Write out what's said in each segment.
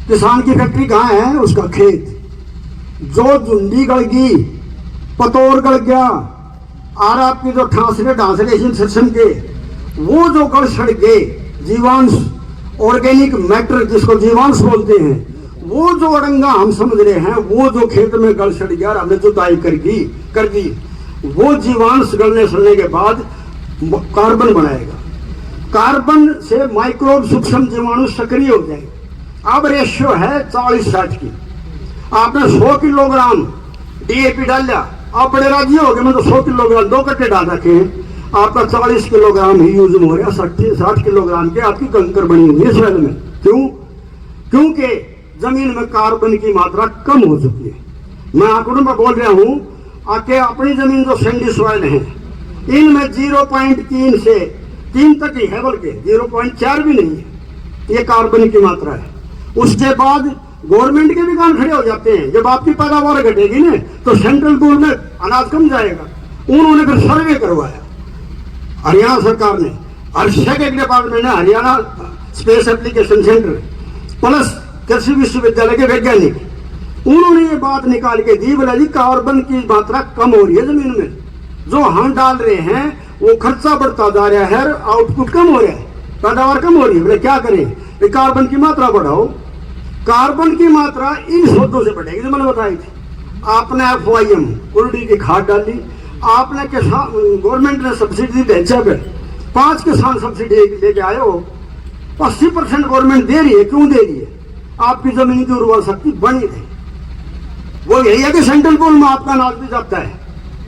किसान की फैक्ट्री कहाँ है? उसका खेत। जो झुंडी गल गई, पतोर गल गया, और आपकी जो ठांसले ढांसले सिस्टम के वो जो गल सड़ गए, जीवांश, ऑर्गेनिक मैटर जिसको जीवांश बोलते हैं, वो जो अड़ंगा हम समझ रहे हैं, वो जो खेत में गल सड़ गया, हमने जुताई कर दी, वो जीवांश गलने सड़ने के बाद कार्बन बनाएगा। कार्बन से माइक्रोब सूक्ष्म जीवाणु सक्रिय हो जाएंगे। अब रेशियो है 40-60 की। आपने 100 किलोग्राम डीएपी डाल दिया, आप बड़े राजी हो गए, मैं तो 100 किलोग्राम 2 कट्टे डाल रखे हैं, आपका 40 किलोग्राम ही यूज हो रहा है। 60 किलोग्राम के आपकी कंकर बनी हुई है सॉइल में। क्यों? क्योंकि जमीन में कार्बन की मात्रा कम हो चुकी है। मैं आंकड़ों में बोल रहा हूं, आके अपनी जमीन जो सैंडी सॉइल है, इनमें 0.3 से 3 तक ही है, बल्कि 0.4 भी नहीं है, ये कार्बन की मात्रा है। उसके बाद गवर्नमेंट के भी कान खड़े हो जाते हैं। जब आपकी पैदावार घटेगी ना, तो सेंट्रल पूल में अनाज कम जाएगा। उन्होंने फिर सर्वे करवाया, हरियाणा सरकार ने, हर्षक एक डिपार्टमेंट है, Haryana space application centre plus कृषि विश्वविद्यालय के वैज्ञानिक, उन्होंने ये बात निकाल के दी, बोला जी कार्बन की मात्रा कम हो रही है जमीन में, जो हम डाल रहे हैं वो खर्चा बढ़ता जा रहा है, आउटपुट कम हो रहा है, पैदावार कम हो रही है। बोले क्या करें? कार्बन की मात्रा बढ़ाओ। कार्बन की मात्रा इन शोधों से बढ़ेगी जो मैंने बताई थी। आपने FYM उर्दी की खाद डाली, आपने किसान, गवर्नमेंट ने सब्सिडी दी, 5 किसान सब्सिडी लेके आए हो, 80% गवर्नमेंट दे रही है। क्यों दे रही है? आपकी जमीन की उर्वर शक्ति बनी रहे। वो यही है कि सेंट्रल पूल में आपका अनाज भी जाता है,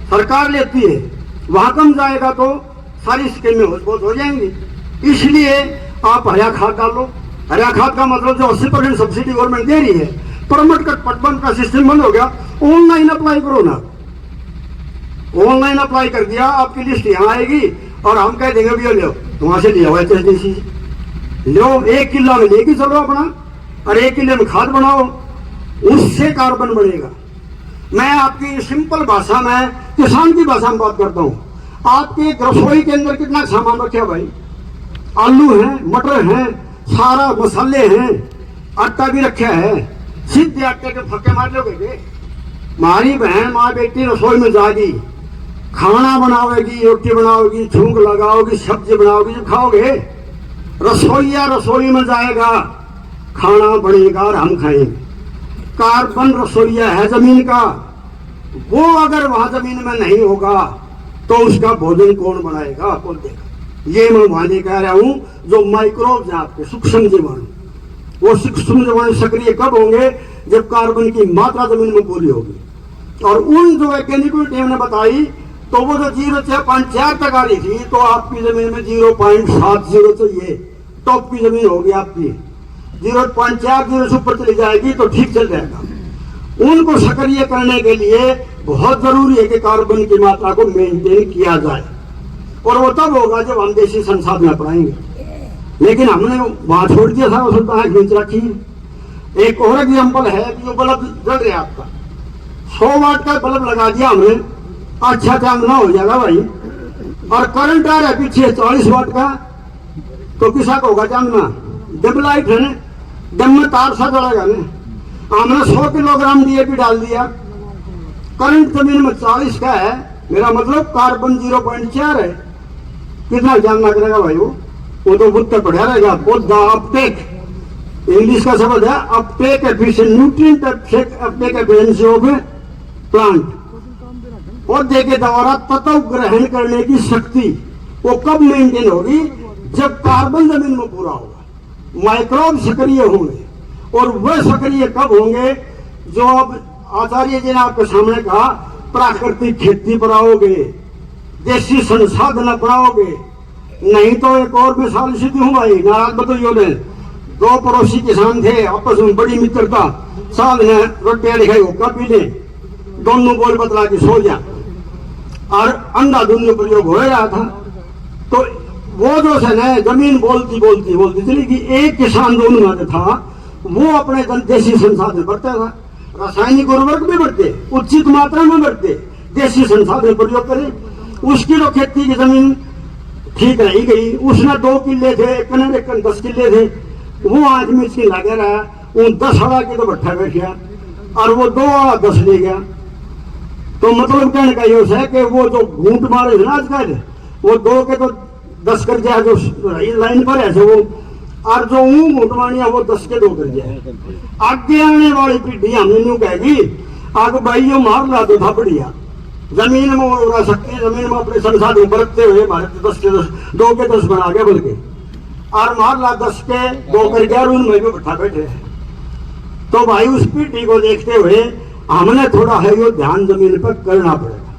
सरकार लेती है, वहां कम जाएगा तो सारी स्कीमें मजबूत हो जाएंगी। इसलिए आप हरा खाद डालो। हरा खाद का मतलब जो 80% सब्सिडी गवर्नमेंट दे रही है, परमिट का पटबंद का सिस्टम बंद हो गया, ऑनलाइन अप्लाई करो ना। ऑनलाइन अप्लाई कर दिया, आपकी लिस्ट यहाँ आएगी और हम कह देंगे भैया लो, वहां से लिया हुआ है लो, 1 किलो में लेके चलो अपना, और 1 किलो में खाद बनाओ, उससे कार्बन बढ़ेगा। मैं आपकी सिंपल भाषा में, किसान की भाषा में बात करता हूँ। आपके रसोई के अंदर कितना सामान रखा भाई? आलू है, मटर है, सारा मसाले हैं, आटा भी रखा है। सीधे आटे के फक्के मार लोगे? हमारी बहन माँ बेटी रसोई में जाएगी, खाना बनाओगी, रोटी बनाओगी, छूक लगाओगी, सब्जी बनाओगी, जब खाओगे, रसोईया रसोई में जाएगा, खाना बनेगा और हम खाएंगे। कार्बन रसोईया है जमीन का, वो अगर वहां जमीन में नहीं होगा तो उसका भोजन कौन बनाएगा? कौन देगा? ये मैं वहां कह रहा हूं, जो माइक्रोब है आपके सूक्ष्म जीवाणु, वो सूक्ष्म जीवाणु सक्रिय कब होंगे? जब कार्बन की मात्रा जमीन में पूरी होगी। और उन जो वैज्ञानिकों टीम ने बताई, तो वो जो 0.4 तक आ रही थी, तो आपकी जमीन में 0.70 चाहिए, टॉप की जमीन होगी आपकी। 0.40 से ऊपर चली जाएगी तो ठीक चल जाएगा। उनको सक्रिय करने के लिए बहुत जरूरी है कि कार्बन की मात्रा को मेंटेन किया जाए, और वो तब होगा जब हम देशी संसाधन अपनाएंगे। लेकिन हमने वहां छोड़ दिया था, उसने है खींच रखी। एक और एग्जाम्पल है कि जो बल्ब जल रहा है आपका, 100 वाट का बल्ब लगा दिया हमने, अच्छा चांदना हो जाएगा भाई, और करंट आ रहा है पीछे 40 वाट का, तो किसा को होगा चांदना? डिम लाइट है ना, डिम में तार सा जलेगा ना। हमने 100 किलोग्राम DAP डाल दिया, करंट जमीन में 40 का है, मेरा मतलब कार्बन 0.4 है, कितना जानना करेगा भाई? वो तो बुद्ध बढ़िया रहेगा। पौधा अपटेक, इंग्लिश का शब्द है Uptake efficient, nutrient Uptake efficiency of plant. पौधे के द्वारा तत्व ग्रहण करने की शक्ति वो कब मेंटेन होगी? जब कार्बन जमीन में पूरा होगा, माइक्रोब सक्रिय होंगे। और वह सक्रिय कब होंगे? जो अब आचार्य जी ने आपके सामने कहा, प्राकृतिक खेती बढ़ाओगे, देशी संसाधन अपनाओगे। नहीं तो एक और मिसाल सीधी हूं भाई, नाराज बताइए ने, 2 पड़ोसी किसान थे, आपस में बड़ी मित्रता, साल ने रोटियां लिखाई होगा पी ले, दोनों बोल बतला के सो जा, और अंधाधुंध प्रयोग हो रहा था। तो वो जो है ना, जमीन बोलती बोलती बोलती चली कि एक किसान जो उन्होंने था, वो अपने देशी संसाधन बरता था, रासायनिक उर्वरक भी बढ़ते, उचित मात्रा में बढ़ते, देशी संसाधन प्रयोग करे। उसकी जो खेती की जमीन ठीक रही गई, उसने 2 किले थे, एक 10 किले थे, वो आदमी इसकी लगे रहा, उन 10 वाला की तो भट्ठा बैठा और वो 2 वाला 10 ले गया। तो मतलब कहने का ये है कि वो जो घूंट मारे थे ना आजकल, वो 2 के तो 10 कर जाए जो लाइन पर ऐसे वो, और जो घूंट मारिया वो 10 के 2 कर जाए। आगे आने वाली पीढ़ी हमें यूं कहेगी आग भाई यो मार ला तो था बढ़िया, जमीन में उड़ा सकती है, जमीन में अपने संसाधन बरतते हुए भारत 10 के 10 2 के 10 बना गया बल्कि, और मार ला 10 के 2 कर गया, उनमें भी भट्ठा बैठे हैं। तो भाई उस पीढ़ी को देखते हुए हमने थोड़ा है यो ध्यान जमीन पर करना पड़ेगा।